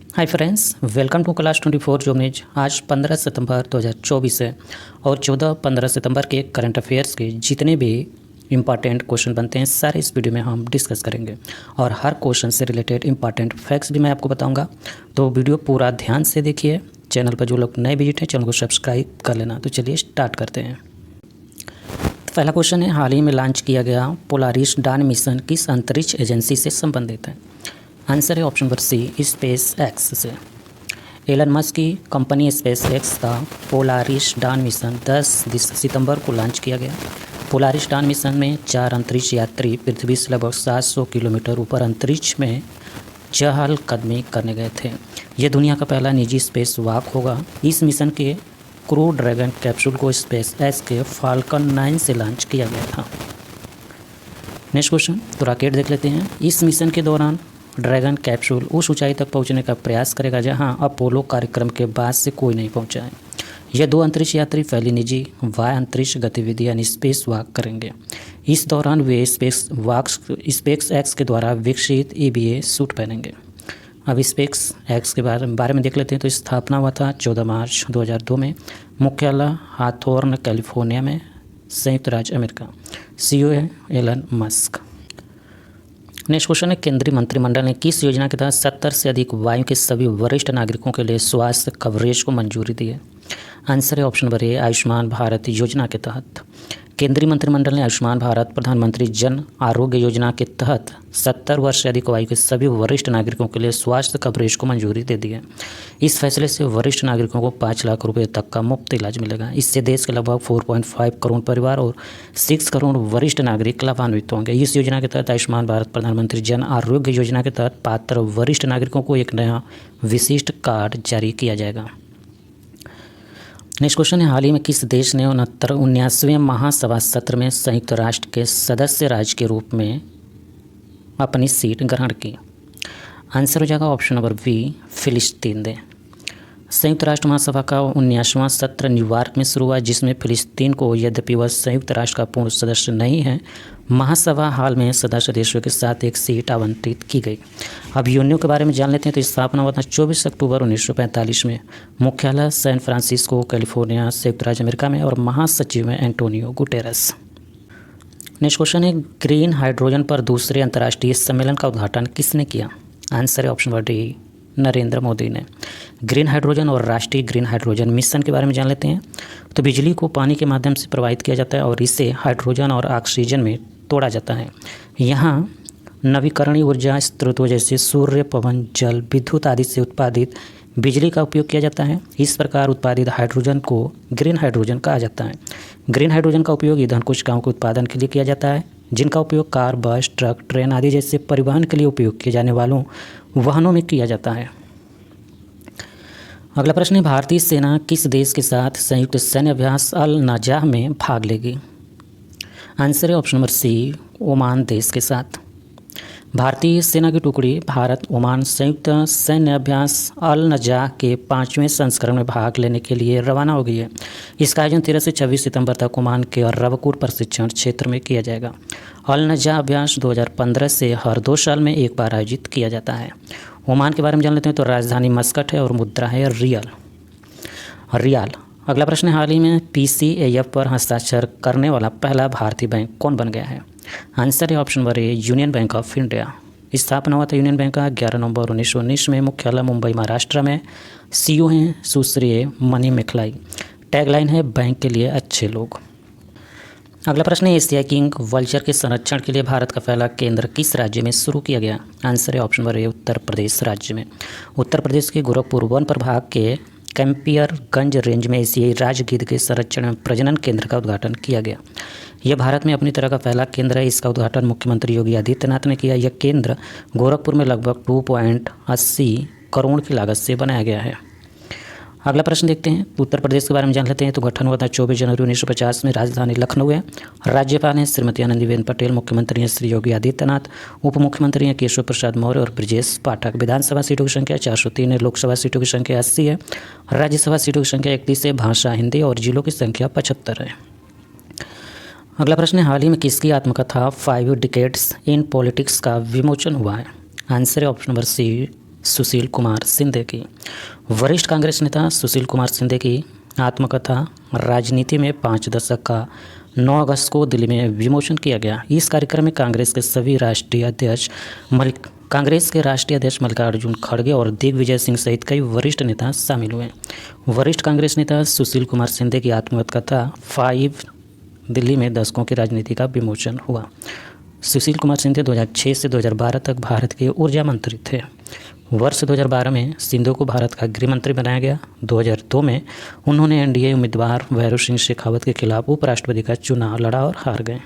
Hi friends, welcome to class 24 जोबनेज। आज 15 सितंबर 2024 है और 14-15 सितंबर के करंट अफेयर्स के जितने भी इम्पॉर्टेंट क्वेश्चन बनते हैं सारे इस वीडियो में हम डिस्कस करेंगे और हर क्वेश्चन से रिलेटेड इम्पॉर्टेंट फैक्ट्स भी मैं आपको बताऊंगा। तो वीडियो पूरा ध्यान से देखिए। चैनल पर जो लोग नए विजिट हैं चैनल को सब्सक्राइब कर लेना। तो चलिए स्टार्ट करते हैं। तो पहला क्वेश्चन है, हाल ही में लॉन्च किया गया पोलारिस डान मिशन किस अंतरिक्ष एजेंसी से संबंधित है? आंसर है option number C, SpaceX से। एलन मस्क की कंपनी स्पेस एक्स का पोलारिस डान मिशन 10 सितंबर को लॉन्च किया गया। पोलारिस डान मिशन में 4 अंतरिक्ष यात्री पृथ्वी से लगभग 700 किलोमीटर ऊपर अंतरिक्ष में चहलकदमी करने गए थे। यह दुनिया का पहला निजी स्पेस वॉक होगा। इस मिशन के क्रू ड्रैगन कैप्सूल को स्पेस एक्स के फाल्कन 9 से लॉन्च किया गया था। नेक्स्ट क्वेश्चन, तो रॉकेट देख लेते हैं। इस मिशन के दौरान ड्रैगन कैप्सूल उस ऊंचाई तक पहुंचने का प्रयास करेगा जहां अपोलो कार्यक्रम के बाद से कोई नहीं पहुंचा है। यह 2 अंतरिक्ष यात्री पहली निजी वाय अंतरिक्ष गतिविधि यानी स्पेस वॉक करेंगे। इस दौरान वे स्पेस एक्स के द्वारा विकसित EVA सूट पहनेंगे। अब स्पेस एक्स के बारे में देख लेते हैं। तो स्थापना हुआ था 14 मार्च 2002 में। मुख्यालय हाथोर्न कैलिफोर्निया में, संयुक्त राज्य अमेरिका। CEO है एलन मस्क। नेक्स्ट क्वेश्चन है, केंद्रीय मंत्रिमंडल ने किस योजना के तहत 70 से अधिक आयु के सभी वरिष्ठ नागरिकों के लिए स्वास्थ्य कवरेज को मंजूरी दी है? आंसर है ऑप्शन नंबर ए, आयुष्मान भारत योजना के तहत। केंद्रीय मंत्रिमंडल ने आयुष्मान भारत प्रधानमंत्री जन आरोग्य योजना के तहत 70 वर्ष से अधिक आयु के सभी वरिष्ठ नागरिकों के लिए स्वास्थ्य कवरेज को मंजूरी दे दी है। इस फैसले से वरिष्ठ नागरिकों को 5 लाख रुपए तक का मुफ्त इलाज मिलेगा। इससे देश के लगभग 4.5 करोड़ परिवार और 6 करोड़ वरिष्ठ नागरिक लाभान्वित होंगे। इस योजना के तहत आयुष्मान भारत प्रधानमंत्री जन आरोग्य योजना के तहत पात्र वरिष्ठ नागरिकों को एक नया विशिष्ट कार्ड जारी किया जाएगा। नेक्स्ट क्वेश्चन है, हाल ही में किस देश ने 79वें महासभा सत्र में संयुक्त राष्ट्र के सदस्य राज्य के रूप में अपनी सीट ग्रहण की? आंसर हो जाएगा ऑप्शन नंबर बी, फिलिस्तीन ने। संयुक्त राष्ट्र महासभा का 79वां सत्र न्यूयॉर्क में शुरू हुआ, जिसमें फिलिस्तीन को, यद्यपि वह संयुक्त राष्ट्र का पूर्ण सदस्य नहीं है, महासभा हाल में सदस्य देशों के साथ एक सीट आवंटित की गई। अब यूएनओ के बारे में जान लेते हैं। तो स्थापना हुआ था 24 अक्टूबर 1945 में। मुख्यालय सैन फ्रांसिस्को कैलिफोर्निया, संयुक्त राज्य अमेरिका में और महासचिव हैं एंटोनियो गुटेरेस। नेक्स्ट क्वेश्चन है, ग्रीन हाइड्रोजन पर दूसरे अंतर्राष्ट्रीय सम्मेलन का उद्घाटन किसने किया? आंसर है option number D, Narendra Modi ने। ग्रीन हाइड्रोजन और राष्ट्रीय ग्रीन हाइड्रोजन मिशन के बारे में जान लेते हैं। तो बिजली को पानी के माध्यम से प्रवाहित किया जाता है और इसे हाइड्रोजन और ऑक्सीजन में तोड़ा जाता है। यहाँ नवीकरणीय ऊर्जा स्रोतों जैसे सूर्य, पवन, जल, विद्युत आदि से उत्पादित बिजली का उपयोग किया जाता है। इस प्रकार उत्पादित हाइड्रोजन को ग्रीन हाइड्रोजन कहा जाता है। ग्रीन हाइड्रोजन का उपयोग ईंधन कोशिकाओं के उत्पादन के लिए किया जाता है, जिनका उपयोग कार, बस, ट्रक, ट्रेन आदि जैसे परिवहन के लिए उपयोग किए जाने वालों वाहनों में किया जाता है। अगला प्रश्न है, भारतीय सेना किस देश के साथ संयुक्त सैन्य अभ्यास अल नजाह में भाग लेगी? आंसर है ऑप्शन नंबर सी, ओमान देश के साथ। भारतीय सेना की टुकड़ी भारत ओमान संयुक्त सैन्य अभ्यास अल नजाह के 5वें संस्करण में भाग लेने के लिए रवाना हो गई है। इसका आयोजन 13 से 26 सितंबर तक ओमान के रवकुर प्रशिक्षण क्षेत्र में किया जाएगा। अल नजाह अभ्यास 2015 से हर 2 साल में एक बार आयोजित किया जाता है। ओमान के बारे में जान लेते हैं। तो राजधानी मस्कट है और मुद्रा है रियाल। अगला प्रश्न है, हाल ही में PCAF पर हस्ताक्षर करने वाला पहला भारतीय बैंक कौन बन गया है? आंसर है option number A, union bank of India. स्थापना हुआ था यूनियन बैंक का 11 नवंबर 1919 में। मुख्यालय मुंबई महाराष्ट्र में। CEO हैं सुश्री मनी मेखलाई। टैगलाइन है, बैंक के लिए अच्छे लोग। अगला प्रश्न है, एशिया किंग वल्चर के संरक्षण के लिए भारत का पहला केंद्र किस राज्य में शुरू किया गया? आंसर है ऑप्शन नंबर ए, उत्तर प्रदेश राज्य में। उत्तर प्रदेश के गोरखपुर वन प्रभाग के कैंपियरगंज रेंज में एशियाई राजगिद्ध के संरक्षण एवं प्रजनन केंद्र का उद्घाटन किया गया। यह भारत में अपनी तरह का पहला केंद्र है। इसका उद्घाटन मुख्यमंत्री योगी आदित्यनाथ ने किया। यह केंद्र गोरखपुर में लगभग 2.80 करोड़ की लागत से बनाया गया है। अगला प्रश्न देखते हैं। उत्तर प्रदेश के बारे में जान लेते हैं। तो गठन हुआ था 24 जनवरी 1950 में। राजधानी लखनऊ है। राज्यपाल हैं श्रीमती आनंदीबेन पटेल। मुख्यमंत्री हैं श्री योगी आदित्यनाथ। उप मुख्यमंत्री हैं केशव प्रसाद मौर्य और ब्रजेश पाठक। विधानसभा सीटों की संख्या 403 है। लोकसभा सीटों की संख्या 80 है। राज्यसभा सीटों की संख्या 31 है। भाषा हिंदी और जिलों की संख्या 75 है। अगला प्रश्न है, हाल ही में किसकी आत्मकथा 5 डिकेड्स इन पॉलिटिक्स का विमोचन हुआ है? आंसर है ऑप्शन नंबर सी, सुशील कुमार शिंदे की। वरिष्ठ कांग्रेस नेता सुशील कुमार शिंदे की आत्मकथा राजनीति में 5 दशक का 9 अगस्त को दिल्ली में विमोचन किया गया। इस कार्यक्रम में कांग्रेस के राष्ट्रीय अध्यक्ष मल्लिकार्जुन खड़गे और दिग्विजय सिंह सहित कई वरिष्ठ नेता शामिल हुए। वरिष्ठ कांग्रेस नेता सुशील कुमार शिंदे की आत्मकथा 5 दिल्ली में दशकों की राजनीति का विमोचन हुआ। सुशील कुमार शिंदे 2006 से 2012 तक भारत के ऊर्जा मंत्री थे। वर्ष 2012 में शिंदे को भारत का गृह मंत्री बनाया गया। 2002 में उन्होंने एनडीए उम्मीदवार भैरव सिंह शेखावत के खिलाफ उपराष्ट्रपति का चुनाव लड़ा और हार गए।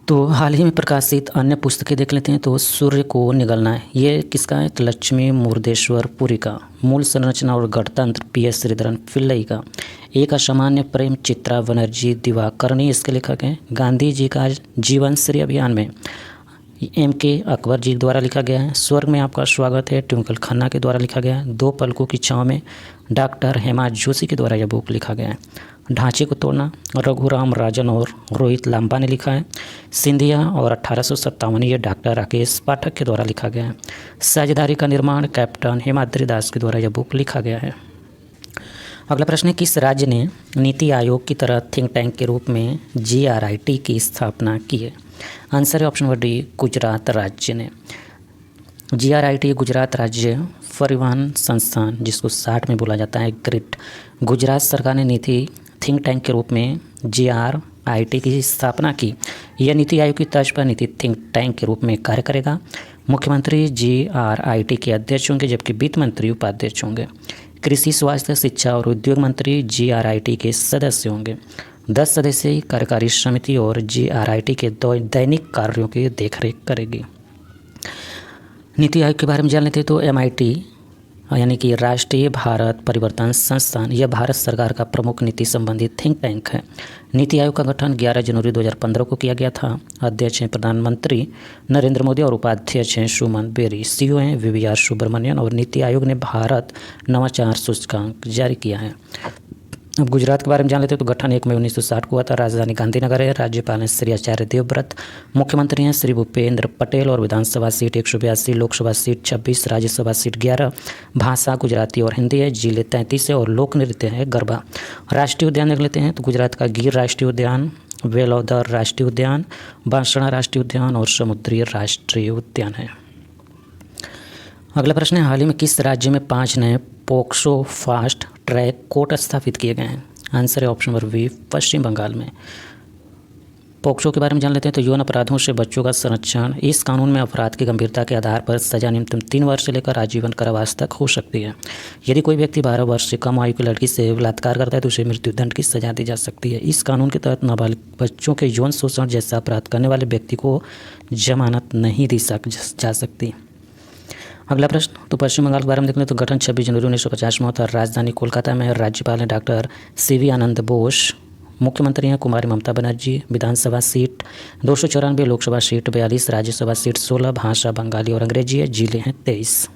तो हाल ही में प्रकाशित अन्य पुस्तकें देख लेते हैं। तो सूर्य को निगलना है, ये किसका है? लक्ष्मी मुर्देश्वर पुरी का। मूल संरचना और गणतंत्र PS श्रीधरन पिल्लई का। एक असामान्य प्रेम चित्रा बनर्जी दिवाकरणी इसके लेखक हैं। गांधी जी का जीवन श्री अभियान में MK अकबर जी द्वारा लिखा गया है। स्वर्ग में आपका स्वागत है ट्विंकल खन्ना के द्वारा लिखा गया है। 2 पलकों की छाँव में डॉक्टर हेमा जोशी के द्वारा यह बुक लिखा गया है। ढांचे को तोड़ना रघुराम राजन और रोहित लांबा ने लिखा है। सिंधिया और 1857 ये डॉक्टर राकेश पाठक के द्वारा लिखा गया है। साझेदारी का निर्माण कैप्टन हेमाद्री दास के द्वारा यह बुक लिखा गया है। अगला प्रश्न है, किस राज्य ने नीति आयोग की तरह थिंक टैंक के रूप में GRIT की स्थापना की है? आंसर है ऑप्शन नंबर डी, गुजरात राज्य ने। GRIT गुजरात राज्य परिवहन संस्थान, जिसको 60 में बोला जाता है ग्रिड। गुजरात सरकार ने नीति थिंक टैंक के रूप में GRIT की स्थापना की। यह नीति आयोग की तर्ज पर नीति थिंक टैंक के रूप में कार्य करेगा। मुख्यमंत्री GRIT के अध्यक्ष होंगे, जबकि वित्त मंत्री उपाध्यक्ष होंगे। कृषि, स्वास्थ्य, शिक्षा और उद्योग मंत्री GRIT के सदस्य होंगे। 10 सदस्यीय कार्यकारी समिति और GRIT के दैनिक कार्यों की देखरेख करेगी। नीति आयोग के बारे में जान लेते हैं। तो MIT यानी कि राष्ट्रीय भारत परिवर्तन संस्थान, यह भारत सरकार का प्रमुख नीति संबंधी थिंक टैंक है। नीति आयोग का गठन 11 जनवरी 2015 को किया गया था। अध्यक्ष हैं प्रधानमंत्री नरेंद्र मोदी और उपाध्यक्ष हैं सुमन बेरी। CEO हैं VVR सुब्रमण्यन और नीति आयोग ने भारत नवाचार सूचकांक जारी किया है। अब गुजरात के बारे में जान लेते हैं। तो गठन 1 मई 1960 को हुआ था। राजधानी गांधीनगर है। राज्यपाल हैं श्री आचार्य देवव्रत। मुख्यमंत्री हैं श्री भूपेंद्र पटेल और Vidhan Sabha seat 182, Lok Sabha seat 26, Rajya Sabha seat 11। भाषा गुजराती और हिंदी है। जिले 33 है और लोक नृत्य है गरबा। राष्ट्रीय उद्यान देख लेते हैं। तो गुजरात का गिर राष्ट्रीय उद्यान, वेलोदर राष्ट्रीय उद्यान, बांसवाड़ा राष्ट्रीय उद्यान और समुद्री राष्ट्रीय उद्यान है। अगला प्रश्न है, हाल ही में किस राज्य में 5 नए पोक्सो फास्ट ट्रैक कोर्ट स्थापित किए गए हैं? आंसर है ऑप्शन नंबर बी, पश्चिम बंगाल में। पोक्सो के बारे में जान लेते हैं। तो यौन अपराधों से बच्चों का संरक्षण। इस कानून में अपराध की गंभीरता के आधार पर सजा न्यूनतम 3 वर्ष से लेकर आजीवन कारावास तक हो सकती है। यदि कोई व्यक्ति 12 वर्ष से कम आयु की लड़की से बलात्कार करता है तो उसे मृत्युदंड की सजा दी जा सकती है। इस कानून के तहत नाबालिग बच्चों के यौन शोषण जैसा अपराध करने वाले व्यक्ति को जमानत नहीं दी जा सकती। अगला प्रश्न, तो पश्चिम बंगाल के बारे में देख लें। तो गठन 26 जनवरी 1950 में होता है। राजधानी कोलकाता में है। राज्यपाल हैं डॉक्टर CV आनंद बोस। मुख्यमंत्री हैं कुमारी Mamata Banerjee. Vidhan Sabha seat 294, Lok Sabha seat 42, Rajya Sabha seat 16। भाषा बंगाली और अंग्रेजी है। जिले हैं 23।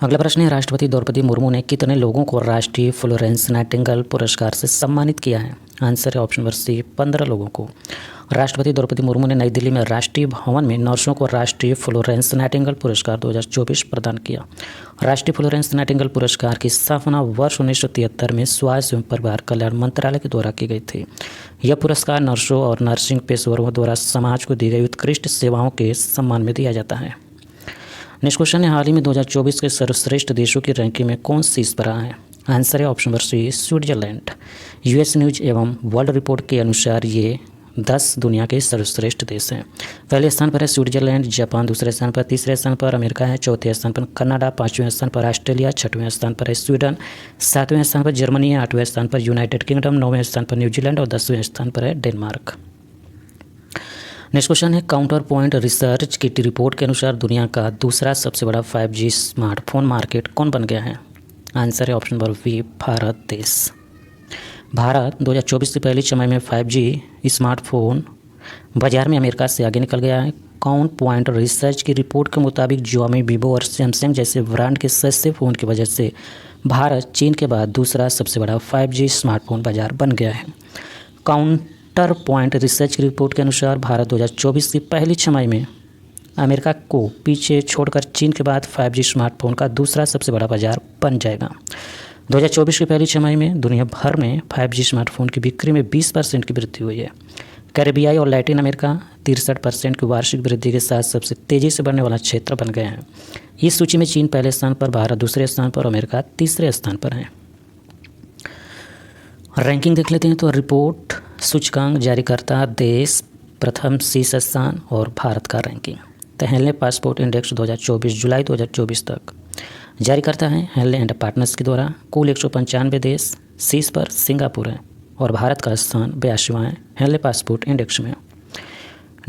अगला प्रश्न है, राष्ट्रपति द्रौपदी मुर्मू ने कितने लोगों को राष्ट्रीय फ्लोरेंस नाइटिंगेल पुरस्कार से सम्मानित किया है? आंसर है ऑप्शन नंबर सी, 15 लोगों को। राष्ट्रपति द्रौपदी मुर्मू ने नई दिल्ली में राष्ट्रीय भवन में नर्सों को राष्ट्रीय फ्लोरेंस नाइटिंगेल पुरस्कार 2024 प्रदान किया। राष्ट्रीय फ्लोरेंस नाइटिंगेल पुरस्कार की स्थापना वर्ष 1973 में स्वास्थ्य एवं परिवार कल्याण मंत्रालय के द्वारा की गई थी। यह पुरस्कार नर्सों और नर्सिंग पेशेवरों द्वारा समाज को दी गई उत्कृष्ट सेवाओं के सम्मान में दिया जाता है। नेक्स्ट क्वेश्चन है, हाल ही में 2024 के सर्वश्रेष्ठ देशों की रैंकिंग में कौन शीर्ष पर रहा है? आंसर है option number C, Switzerland. US news एवं वर्ल्ड रिपोर्ट के अनुसार ये 10 दुनिया के सर्वश्रेष्ठ देश हैं। पहले स्थान पर है स्विट्जरलैंड, जापान दूसरे स्थान पर, तीसरे स्थान पर अमेरिका है, चौथे स्थान पर कनाडा, 5वें स्थान पर ऑस्ट्रेलिया, 6वें स्थान पर है स्वीडन, 7वें स्थान पर जर्मनी है, 8वें स्थान पर यूनाइटेड किंगडम, 9वें स्थान पर न्यूजीलैंड और 10वें स्थान पर है डेनमार्क। नेक्स्ट क्वेश्चन है, काउंटर पॉइंट रिसर्च की रिपोर्ट के अनुसार दुनिया का दूसरा सबसे बड़ा 5G स्मार्टफोन मार्केट कौन बन गया है? आंसर है ऑप्शन नंबर बी, भारत देश। भारत 2024 से पहली छमाही में 5G स्मार्टफोन बाजार में अमेरिका से आगे निकल गया है। काउंट पॉइंट रिसर्च की रिपोर्ट के मुताबिक Xiaomi, Vivo और सैमसंग जैसे ब्रांड के सस्ते फ़ोन की वजह से भारत चीन के बाद दूसरा सबसे बड़ा 5G स्मार्टफोन बाजार बन गया है। काउंटर पॉइंट रिसर्च की रिपोर्ट के अनुसार भारत 2024 की पहली छमाही में अमेरिका को पीछे छोड़कर चीन के बाद 5G स्मार्टफोन का दूसरा सबसे बड़ा बाजार बन जाएगा। 2024 की पहली छमाही में दुनिया भर में 5G स्मार्टफोन की बिक्री में 20% की वृद्धि हुई है। कैरेबियाई और लैटिन अमेरिका 63% की वार्षिक वृद्धि के साथ सबसे तेज़ी से बढ़ने वाला क्षेत्र बन गए हैं। इस सूची में चीन पहले स्थान पर, भारत दूसरे स्थान पर और अमेरिका तीसरे स्थान पर है। रैंकिंग देख लेते हैं तो रिपोर्ट सूचकांक जारीकर्ता देश प्रथम शीर्ष स्थान और भारत का रैंकिंग। तो हेनले पासपोर्ट इंडेक्स 2024 जुलाई 2024 तक जारी करता है हेनले एंड पार्टनर्स के द्वारा। कुल 195 देश शीर्ष पर सिंगापुर है और भारत का स्थान 82वां है हेनले पासपोर्ट इंडेक्स में।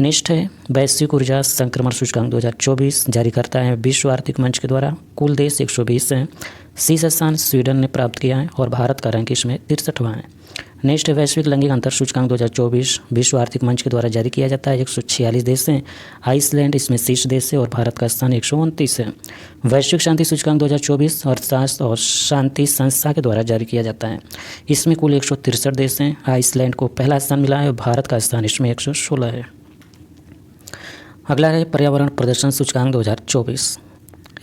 नेक्स्ट है वैश्विक ऊर्जा संक्रमण सूचकांक 2024 जारी करता है विश्व आर्थिक मंच के द्वारा। कुल देश 120 हैं, शीर्ष स्थान स्वीडन ने प्राप्त किया है और भारत का रैंक इसमें 63वां है। नेक्स्ट है वैश्विक लैंगिक अंतर सूचकांक 2024 विश्व आर्थिक मंच के द्वारा जारी किया जाता है। 146 देश हैं, आइसलैंड इसमें शीर्ष देश है और भारत का स्थान 129 है। वैश्विक शांति सूचकांक 2024 अर्थशास्त्र और शांति संस्था के द्वारा जारी किया जाता है। इसमें कुल 163 देश हैं, आइसलैंड को पहला स्थान मिला है और भारत का स्थान इसमें 116 है। अगला है पर्यावरण प्रदर्शन सूचकांक 2024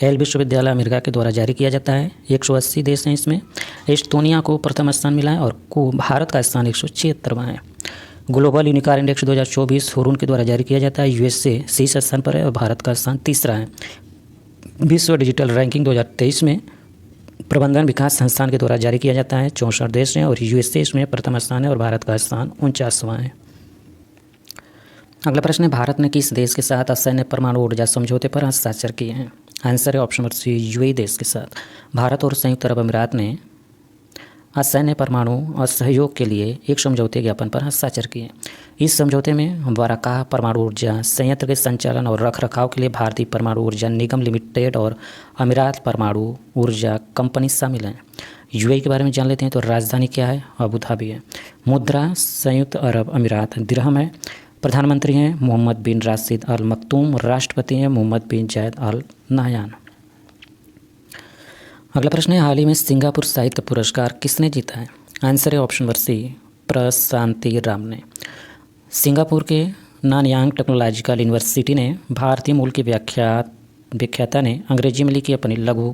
एल विश्वविद्यालय अमेरिका के द्वारा जारी किया जाता है। 180 देश हैं, इसमें एस्टोनिया को प्रथम स्थान मिला है और भारत का स्थान 176वां है। ग्लोबल यूनिकार इंडेक्स 2024 हुरून के द्वारा जारी किया जाता है। यूएसए शीर्ष स्थान पर है और भारत का स्थान तीसरा है। विश्व डिजिटल रैंकिंग 2023 में प्रबंधन विकास संस्थान के द्वारा जारी किया जाता है। 64 देश हैं और यूएसए इसमें प्रथम स्थान है और भारत का स्थान 49वां है। अगला प्रश्न है भारत ने किस देश के साथ असैन्य परमाणु ऊर्जा समझौते पर हस्ताक्षर किए हैं? आंसर है ऑप्शन नंबर सी यूएई देश के साथ। भारत और संयुक्त अरब अमीरात ने असैन्य परमाणु और सहयोग के लिए एक समझौते ज्ञापन पर हस्ताक्षर किए। इस समझौते में वाराकाह परमाणु ऊर्जा संयंत्र के संचालन और रखरखाव के लिए भारतीय परमाणु ऊर्जा निगम लिमिटेड और अमीरात परमाणु ऊर्जा कंपनी शामिल हैं। यूएई के बारे में जान लेते हैं तो राजधानी क्या है? अबू धाबी है। मुद्रा संयुक्त अरब अमीरात दिरहम है। प्रधानमंत्री हैं मोहम्मद बिन राशिद अल मक्तूम। राष्ट्रपति हैं मोहम्मद बिन जायद अल नाहयान। अगला प्रश्न है हाल ही में सिंगापुर साहित्य पुरस्कार किसने जीता है? आंसर है option number C Prashanti Ram ने। सिंगापुर के नानयांग टेक्नोलॉजिकल यूनिवर्सिटी ने भारतीय मूल की व्याख्याता ने अंग्रेजी में लिखी अपनी लघु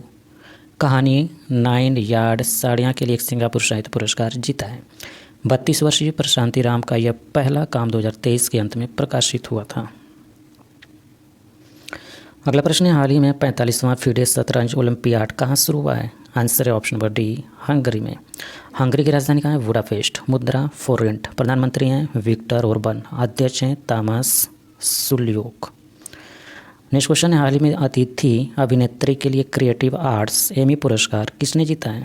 कहानी 9 यार्ड साड़ियाँ के लिए एक सिंगापुर साहित्य पुरस्कार जीता है। 32 वर्षीय प्रशांति राम का यह पहला काम 2023 के अंत में प्रकाशित हुआ था। अगला प्रश्न है हाल ही में 45वां फीडे शतरंज ओलंपियाड कहाँ शुरू हुआ है? आंसर है ऑप्शन नंबर डी हंगरी में। हंगरी की राजधानी कहाँ है? बुडापेस्ट। मुद्रा फोरेंट। प्रधानमंत्री हैं विक्टर ओरबन। अध्यक्ष हैं तामस सुल्योक। नेक्स्ट क्वेश्चन है हाल ही में अतिथि अभिनेत्री के लिए क्रिएटिव आर्ट्स एमी पुरस्कार किसने जीता है?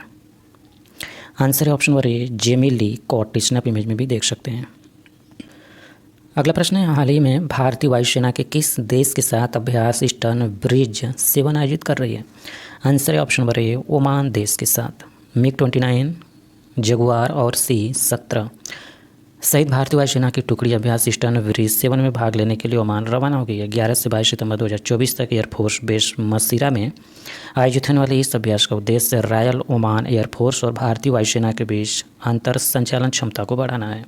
आंसर है option number A Jamie Lee Curtis. आप इमेज में भी देख सकते हैं। अगला प्रश्न है हाल ही में भारतीय वायुसेना के किस देश के साथ अभ्यास स्टर्न ब्रिज 7 आयोजित कर रही है? आंसर है ऑप्शन नंबर ए ओमान देश के साथ। MiG-29 जगुआर और C-17 सहित भारतीय वायुसेना की टुकड़ी अभ्यास स्टर्न ब्रिज 7 में भाग लेने के लिए ओमान रवाना हो गई है। 11 से 22 सितंबर 2024 तक एयरफोर्स बेस मसीरा में आयोजित होने वाले इस अभ्यास का उद्देश्य रॉयल ओमान एयरफोर्स और भारतीय वायुसेना के बीच अंतर संचालन क्षमता को बढ़ाना है।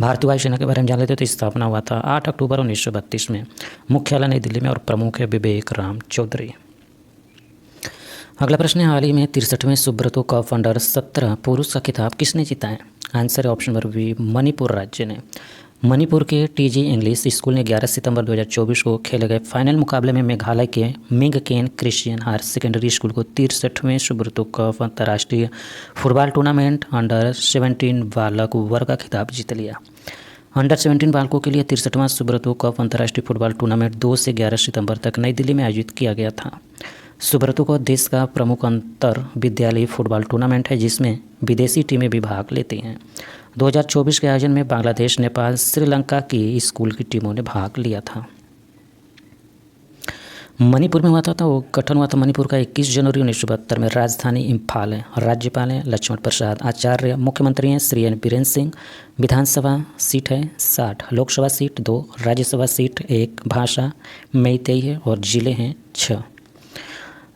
भारतीय वायुसेना के बारे में जान लेते तो स्थापना हुआ था 8 अक्टूबर 1932 में। मुख्यालय नई दिल्ली में और प्रमुख है विवेक राम चौधरी। अगला प्रश्न है हाल ही में 63वें सुब्रतो कप अंडर 17 पुरुष का खिताब किसने जीता है? आंसर है ऑप्शन नंबर बी मणिपुर राज्य ने। मणिपुर के टीजी इंग्लिश स्कूल ने 11 सितंबर 2024 को खेले गए फाइनल मुकाबले में मेघालय के मिंगकेन क्रिश्चियन हायर सेकेंडरी स्कूल को 63वें सुब्रतो कप अंतर्राष्ट्रीय फुटबॉल टूर्नामेंट अंडर 17 बालक वर्ग का खिताब जीत लिया। अंडर 17 बालकों के लिए 63वां सुब्रतो कप अंतर्राष्ट्रीय फुटबॉल टूर्नामेंट 2 से 11 सितंबर तक नई दिल्ली में आयोजित किया गया था। सुब्रतो कप देश का प्रमुख अंतर विद्यालयी फुटबॉल टूर्नामेंट है जिसमें विदेशी टीमें भी भाग लेती हैं। 2024 के आयोजन में बांग्लादेश, नेपाल, श्रीलंका की स्कूल की टीमों ने भाग लिया था। मणिपुर में हुआ था तो गठन हुआ था मणिपुर का 21 जनवरी 1972 में। राजधानी इम्फाल है। राज्यपाल हैं लक्ष्मण प्रसाद आचार्य। मुख्यमंत्री हैं श्री एन बीरेन्द्र सिंह। विधानसभा सीट है 60, लोकसभा सीट 2, राज्यसभा सीट 1, भाषा मैतेई है और जिले हैं 6।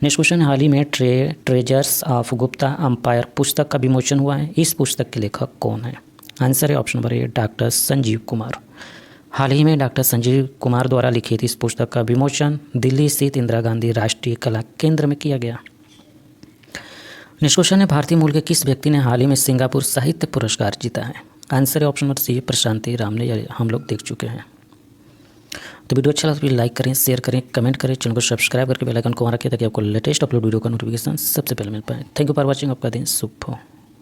नेक्स्ट क्वेश्चन हाल ही में ट्रेजर्स ऑफ गुप्ता अंपायर पुस्तक का विमोचन हुआ है। इस पुस्तक के लेखक कौन है? आंसर है option number A doctor Sanjeev Kumar. हाल ही में डॉक्टर संजीव कुमार द्वारा लिखित इस पुस्तक का विमोचन दिल्ली स्थित इंदिरा गांधी राष्ट्रीय कला केंद्र में किया गया। नेक्स्ट क्वेश्चन है, भारतीय मूल के किस व्यक्ति ने हाल ही में सिंगापुर साहित्य पुरस्कार जीता है? आंसर है option number C, Prashanti Ram ने, यह हम लोग देख चुके हैं। तो वीडियो अच्छा लगा तो लाइक करें, शेयर करें, कमेंट करें, चैनल को सब्सक्राइब करके बेल आइकन को ऑन रखें ताकि आपको लेटेस्ट अपलोड वीडियो का नोटिफिकेशन सबसे पहले मिल पाए। Thank you for watching. आपका दिन शुभ हो।